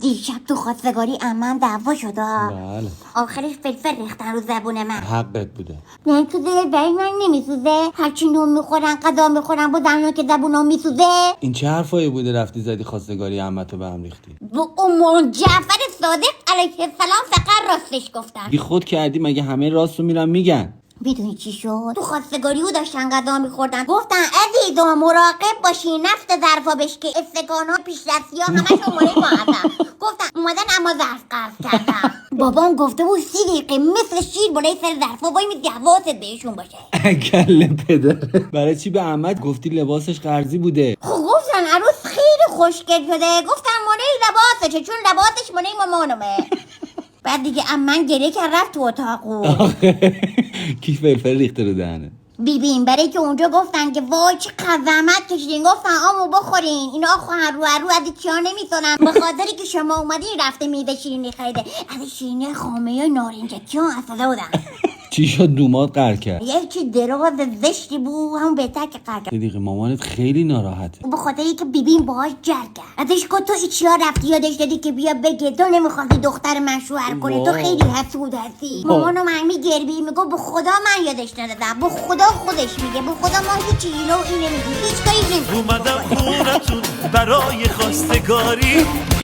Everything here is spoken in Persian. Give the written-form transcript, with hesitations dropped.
دیشب تو خواستگاری عمم دعوا شد. بله. آخرش فلفل ریختن رو زبون من. حقت بوده. نه تو دلت برای من نمیسوزه؟ هرچی نون میخورن غذا میخورن با دهنا که زبونم میسوزه؟ این چه حرفایی بوده رفتی زدی خواستگاری عمتو به هم ریختی؟ با اون جعفر صادق علیه السلام فقط راستش گفتن. بی خود کردی مگه همه راستو میرن میگن؟ میدونی چی شد؟ تو خواستگاری او داشتن غذا میخوردن، گفتن عزیزا مراقب باشی نفت ظرفا بشکه، استکانا پیش دستی ها همه شماره معظم. گفتن اومدن اما ظرف قرض کردم. بابام گفته بود 30 دقیقه مثل شیر بالای سر ظرفا وای میدی حواست بهشون باشه. کله پدره. برای چی به عمت گفتی لباسش قرضی بوده؟ خب گفتن عروس خیلی خوشگل شده، گفتم مونه لباسشه چون لباسش مونه مامانمه. بعد دیگه عمم گریه کرد رفت تو اتاقو. کی فلفل ریخته رو دهنه؟ بیبین برای که اونجا گفتن که وای چه زحمت کشیدین، گفتن آمو بخورین اینا خواهر رو از چیا نمیتونن به خاطری که شما اومدین رفته میوه شیرینی خریده از شیرینی خامه های نارنجکی ها اصلا بودن. چی شد دومات قر کرد؟ یه چی دراز زشتی بود همون بهتر که قر کرد. دیگه مامانت خیلی ناراحته به خاطری که بیبین باهاش جر کرد، ازش گفت تو ایچیا رفتی یادش دادی که بیا بگه تو نمیخواستی دختر من شوهر کنه، تو خیلی حسود هستی. مامانو من میگربی میگه به خدا من یادش ندادم، به خدا خودش میگه به خدا ما هیچی اینو این نمیگی هیچ کاری نمیگی. اومدم خونتون برای خواستگاری